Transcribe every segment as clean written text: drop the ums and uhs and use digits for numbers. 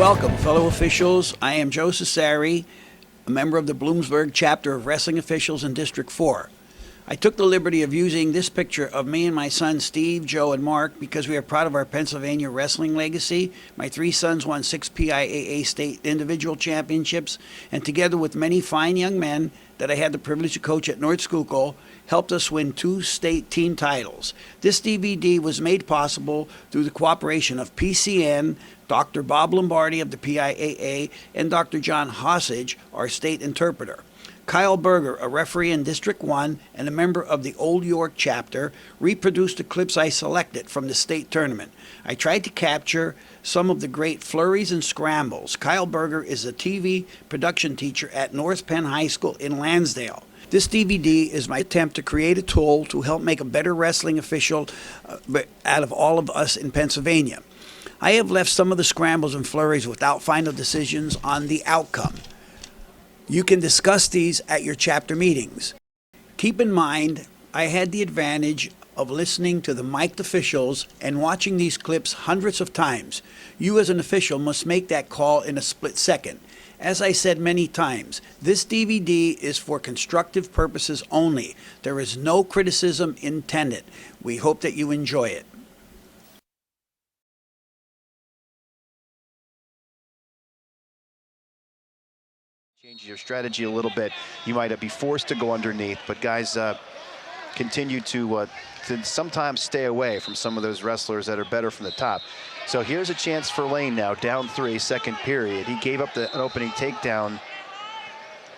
Welcome, fellow officials. I am Joe Cesari, a member of the Bloomsburg chapter of Wrestling Officials in District 4. I took the liberty of using this picture of me and my sons Steve, Joe, and Mark because we are proud of our Pennsylvania wrestling legacy. My three sons won 6 PIAA state individual championships, and together with many fine young men that I had the privilege to coach at North Schuylkill, helped us win 2 state team titles. This DVD was made possible through the cooperation of PCN, Dr. Bob Lombardi of the PIAA, and Dr. John Hossage, our state interpreter. Kyle Berger, a referee in District 1 and a member of the Old York chapter, reproduced the clips I selected from the state tournament. I tried to capture some of the great flurries and scrambles. Kyle Berger is a TV production teacher at North Penn High School in Lansdale. This DVD is my attempt to create a tool to help make a better wrestling official out of all of us in Pennsylvania. I have left some of the scrambles and flurries without final decisions on the outcome. You can discuss these at your chapter meetings. Keep in mind, I had the advantage of listening to the mic'd officials and watching these clips hundreds of times. You as an official must make that call in a split second. As I said many times, this DVD is for constructive purposes only. There is no criticism intended. We hope that you enjoy it. Change your strategy a little bit. You might be forced to go underneath, but guys continue to sometimes stay away from some of those wrestlers that are better from the top. So here's a chance for Lane now, down 3, second period. He gave up an opening takedown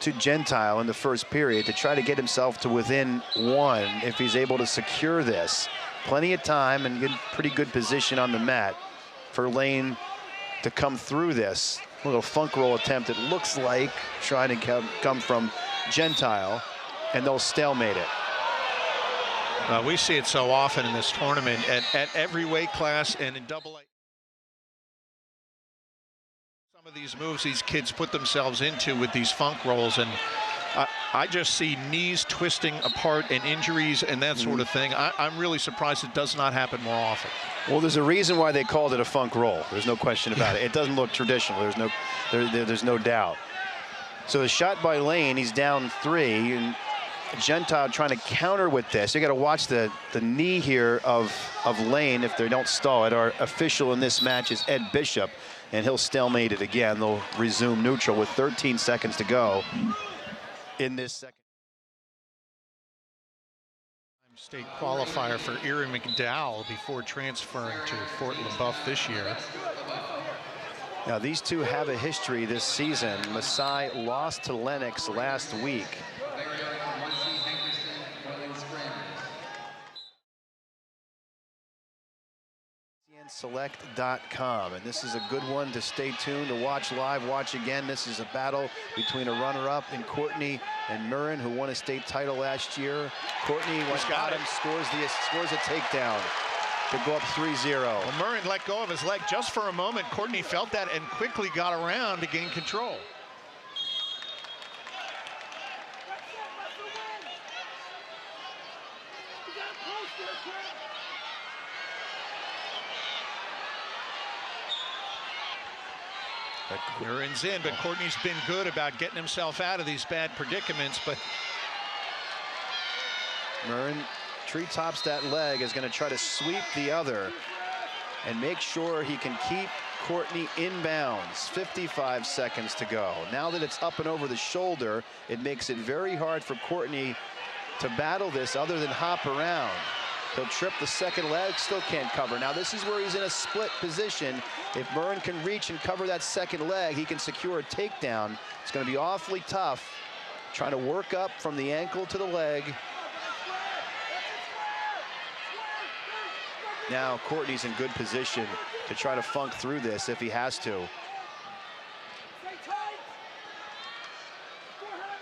to Gentile in the first period to try to get himself to within 1 if he's able to secure this. Plenty of time and pretty good position on the mat for Lane to come through this. A little funk roll attempt, it looks like, trying to come from Gentile, and they'll stalemate it. We see it so often in this tournament at every weight class and in AA. Some of these moves these kids put themselves into with these funk rolls, and I just see knees twisting apart and injuries and that sort of thing. I'm really surprised it does not happen more often. Well, there's a reason why they called it a funk roll. There's no question about it. It doesn't look traditional. There's no doubt. So the shot by Lane, he's down 3, and Gentile trying to counter with this. You got to watch the knee here of Lane if they don't stall it. Our official in this match is Ed Bishop, and he'll stalemate it again. They'll resume neutral with 13 seconds to go in this second. State qualifier for Erie McDowell before transferring to Fort LaBeouf this year. Now these two have a history this season. Masai lost to Lennox last week. Select.com, and this is a good one to stay tuned, to watch live, watch again. This is a battle between a runner-up in Courtney and Murrin, who won a state title last year. Courtney got him, scores a takedown to go up 3-0. Well, Murrin let go of his leg just for a moment. Courtney felt that and quickly got around to gain control. Murrin's in, but Courtney's been good about getting himself out of these bad predicaments. But Murrin treetops that leg, is going to try to sweep the other and make sure he can keep Courtney inbounds. 55 seconds to go. Now that it's up and over the shoulder, it makes it very hard for Courtney to battle this other than hop around. He'll trip the second leg, still can't cover. Now this is where he's in a split position. If Murrin can reach and cover that second leg, he can secure a takedown. It's going to be awfully tough, trying to work up from the ankle to the leg. Now Courtney's in good position to try to funk through this if he has to.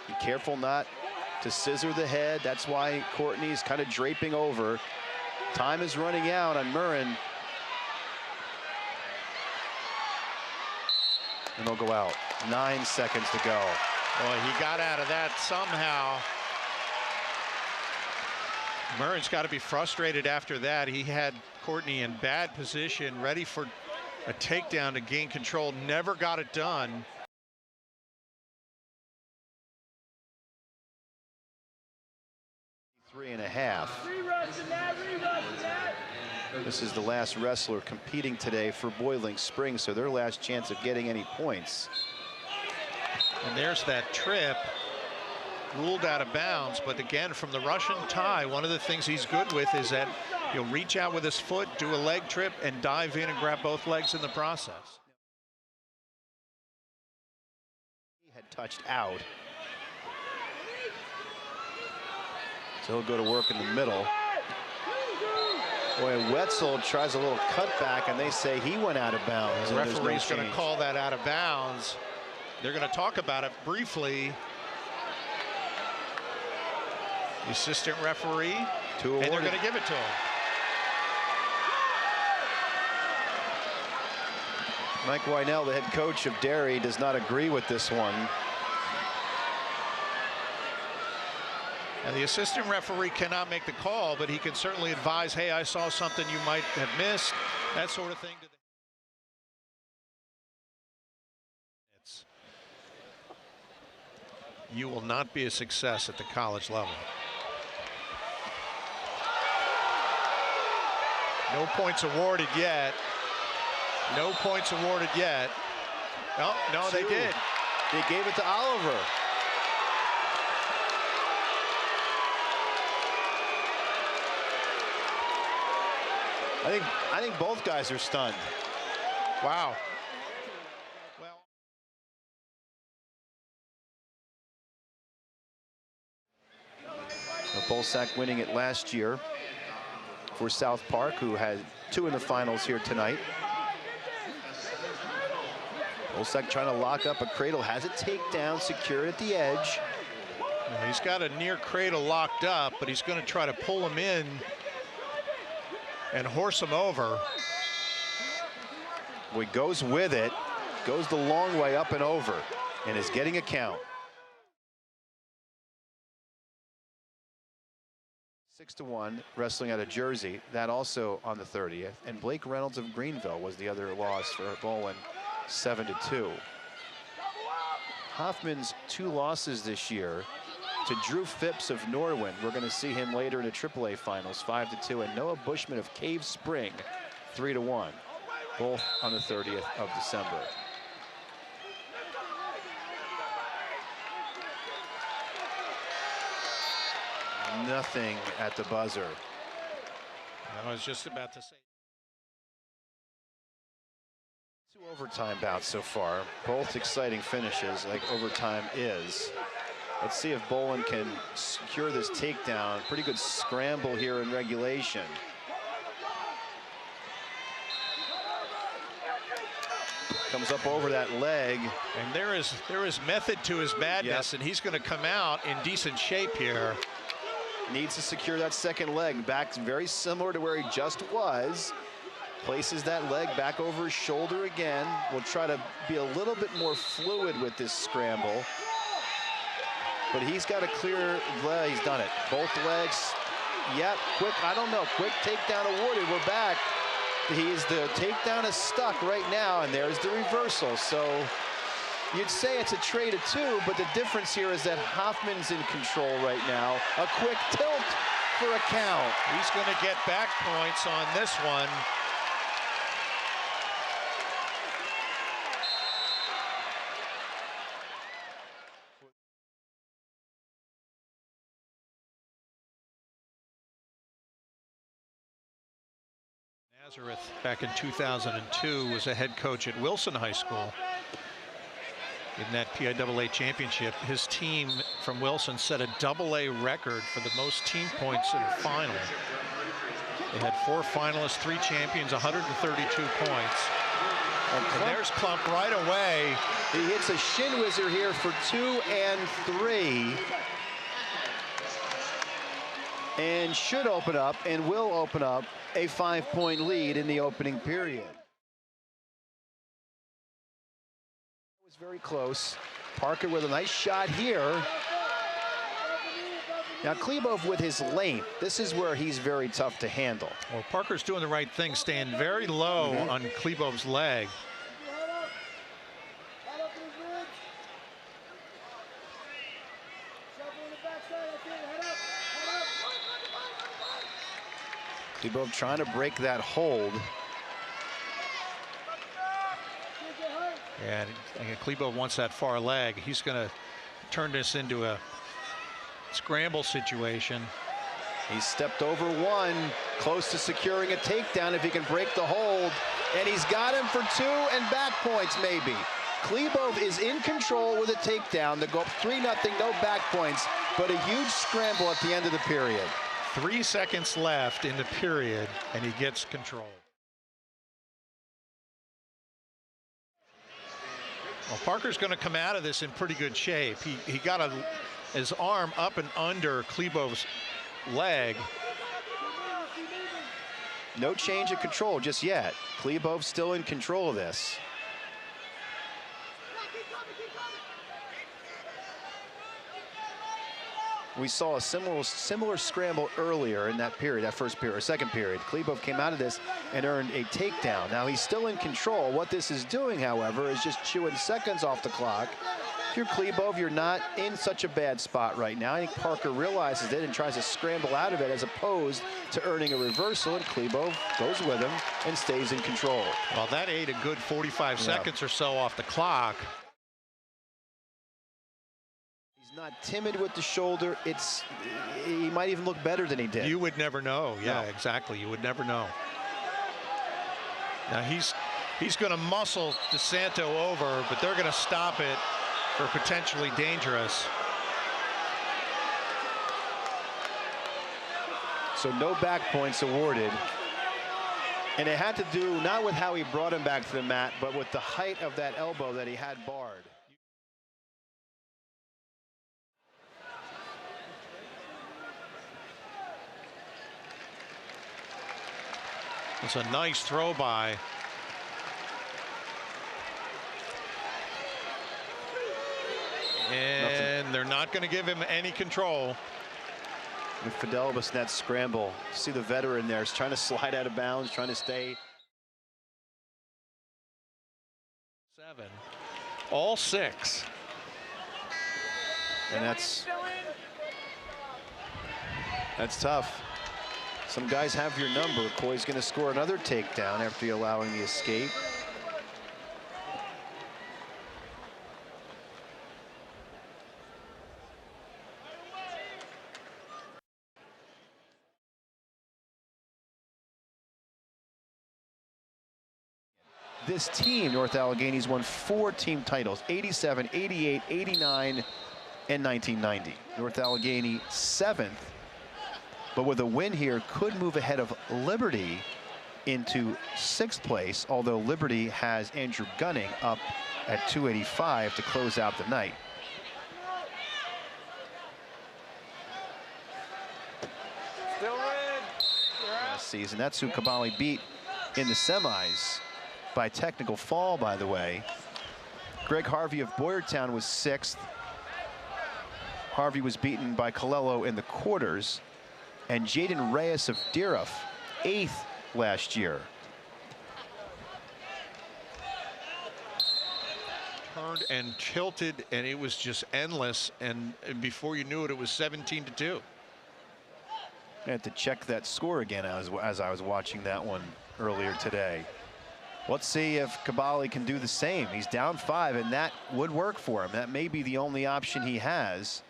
Be careful not to scissor the head. That's why Courtney's kind of draping over. Time is running out on Murrin. And they'll go out. 9 seconds to go. Boy, he got out of that somehow. Murrin's got to be frustrated after that. He had Courtney in bad position, ready for a takedown to gain control, never got it done. Three and a half. This is the last wrestler competing today for Boiling Springs, so their last chance of getting any points. And there's that trip, ruled out of bounds. But again, from the Russian Thai, one of the things he's good with is that he'll reach out with his foot, do a leg trip, and dive in and grab both legs in the process. He had touched out. So he'll go to work in the middle. Boy, Wetzel tries a little cutback, and they say he went out of bounds. The referee's going to call that out of bounds. They're going to talk about it briefly. The assistant referee, and they're going to give it to him. Mike Wynell, the head coach of Derry, does not agree with this one. And the assistant referee cannot make the call, but he can certainly advise, hey, I saw something you might have missed, that sort of thing. You will not be a success at the college level. No points awarded yet. No points awarded yet. Oh, no, they did. They gave it to Oliver. I think both guys are stunned. Wow. Well, Bolsack winning it last year for South Park, who had 2 in the finals here tonight. Bolsack trying to lock up a cradle, has a takedown secured at the edge. he's got a near cradle locked up, but he's going to try to pull him in and horse him over. Well, he goes with it, goes the long way up and over, and is getting a count. 6-1, wrestling out of Jersey. That also on the 30th. And Blake Reynolds of Greenville was the other loss for Bowen, 7-2. Hoffman's 2 losses this year to Drew Phipps of Norwin. We're going to see him later in the AAA finals, 5-2, and Noah Bushman of Cave Spring, 3-1, both on the 30th of December. Nothing at the buzzer. I was just about to say. 2 overtime bouts so far, both exciting finishes like overtime is. Let's see if Bowen can secure this takedown. Pretty good scramble here in regulation. Comes up over that leg. And there is method to his madness, and he's going to come out in decent shape here. Needs to secure that second leg. Back very similar to where he just was. Places that leg back over his shoulder again. Will try to be a little bit more fluid with this scramble. But he's got a clear leg. He's done it. Both legs. Yep, quick, I don't know. Quick takedown awarded. We're back. The takedown is stuck right now, and there's the reversal. So you'd say it's a trade of 2, but the difference here is that Hoffman's in control right now. A quick tilt for a count. He's going to get back points on this one. Nazareth, back in 2002, was a head coach at Wilson High School. In that PIAA championship, his team from Wilson set a AA record for the most team points in a final. They had 4 finalists, 3 champions, 132 points. And there's Klump right away. He hits a shin whizzer here for 2 and 3. And should open up and will open up a 5-point lead in the opening period. It was very close. Parker with a nice shot here. Now, Klebov with his length, this is where he's very tough to handle. Well, Parker's doing the right thing, staying very low on Klebov's leg. Klebov trying to break that hold. And Klebov wants that far leg. He's going to turn this into a scramble situation. He stepped over one, close to securing a takedown if he can break the hold. And he's got him for 2 and back points maybe. Klebov is in control with a takedown. They go up 3-0, no back points, but a huge scramble at the end of the period. 3 seconds left in the period, and he gets control. Well, Parker's going to come out of this in pretty good shape. He got his arm up and under Klebov's leg. No change of control just yet. Klebov still in control of this. We saw a similar scramble earlier in that period, that first period, or second period. Klebov came out of this and earned a takedown. Now he's still in control. What this is doing, however, is just chewing seconds off the clock. If you're Klebov, you're not in such a bad spot right now. I think Parker realizes it and tries to scramble out of it as opposed to earning a reversal, and Klebov goes with him and stays in control. Well, that ate a good 45 seconds or so off the clock. He's not timid with the shoulder. He might even look better than he did. You would never know. Yeah, exactly. You would never know. Now he's going to muscle DeSanto over, but they're going to stop it for potentially dangerous. So no back points awarded. And it had to do not with how he brought him back to the mat, but with the height of that elbow that he had barred. It's a nice throw by. And they're not going to give him any control. With Fidelibus in that scramble, see the veteran there is trying to slide out of bounds, trying to stay. 7. All 6. And that's tough. Some guys have your number. Coy's going to score another takedown after allowing the escape. This team, North Allegheny's, won 4 team titles, 87, 88, 89, and 1990. North Allegheny 7th, but with a win here could move ahead of Liberty into 6th place, although Liberty has Andrew Gunning up at 285 to close out the night. Still red. Last season, that's who Caballi beat in the semis. By technical fall, by the way. Greg Harvey of Boyertown was 6th. Harvey was beaten by Colello in the quarters. And Jaden Reyes of Deeruff, 8th last year. Turned and tilted, and it was just endless. And before you knew it, it was 17-2. I had to check that score again as I was watching that one earlier today. Let's see if Caballi can do the same. He's down 5, and that would work for him. That may be the only option he has.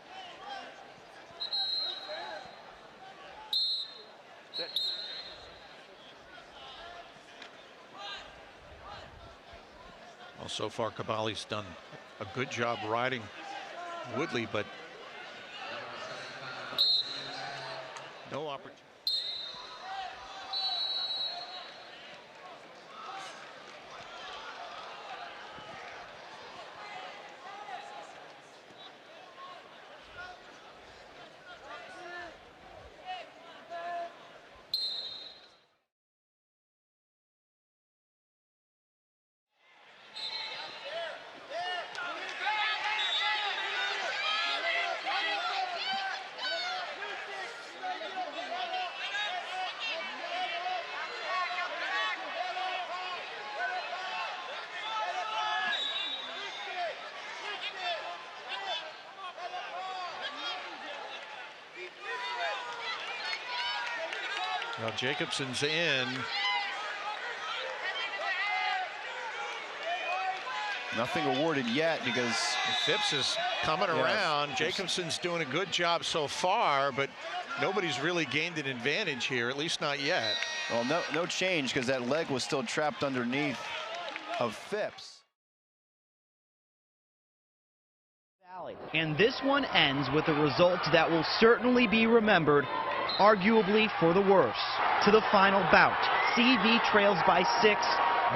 Well, so far, Caballi's done a good job riding Woodley, but no opportunity. Well, Jacobson's in. Nothing awarded yet because Phipps is coming around. Jacobson's doing a good job so far, but nobody's really gained an advantage here, at least not yet. Well, no change because that leg was still trapped underneath of Phipps. And this one ends with a result that will certainly be remembered, arguably for the worse. To the final bout, CV trails by 6.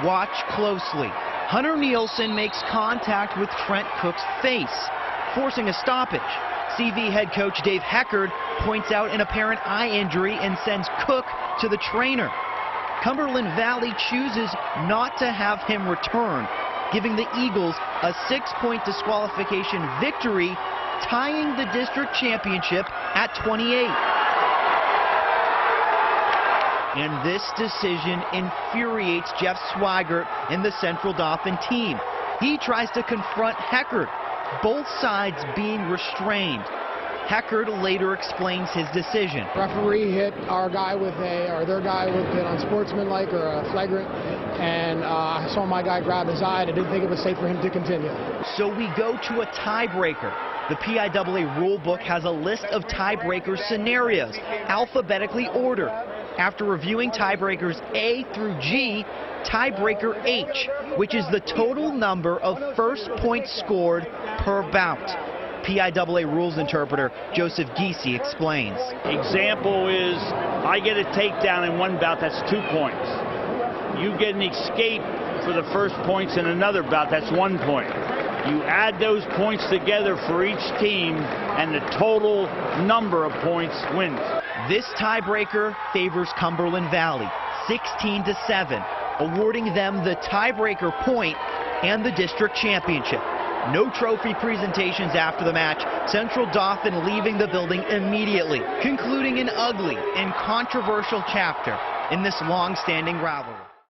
Watch closely. Hunter Nielsen makes contact with Trent Cook's face, forcing a stoppage. CV head coach Dave Heckard points out an apparent eye injury and sends Cook to the trainer. Cumberland Valley chooses not to have him return, giving the Eagles a 6-point disqualification victory, tying the district championship at 28. And this decision infuriates Jeff Swigert and the Central Dauphin team. He tries to confront Heckard, both sides being restrained. Heckard later explains his decision. Referee hit our guy with their guy with it unsportsmanlike or a flagrant, and I saw my guy grab his eye, and I didn't think it was safe for him to continue. So we go to a tiebreaker. The PIAA rulebook has a list of tiebreaker scenarios, alphabetically ordered. After reviewing tiebreakers A through G, tiebreaker H, which is the total number of first points scored per bout. PIAA rules interpreter Joseph Giese explains. Example is, I get a takedown in one bout, that's 2 points. You get an escape for the first points in another bout, that's 1 point. You add those points together for each team, and the total number of points wins. This tiebreaker favors Cumberland Valley, 16-7, awarding them the tiebreaker point and the district championship. No trophy presentations after the match, Central Dauphin leaving the building immediately, concluding an ugly and controversial chapter in this long-standing rivalry.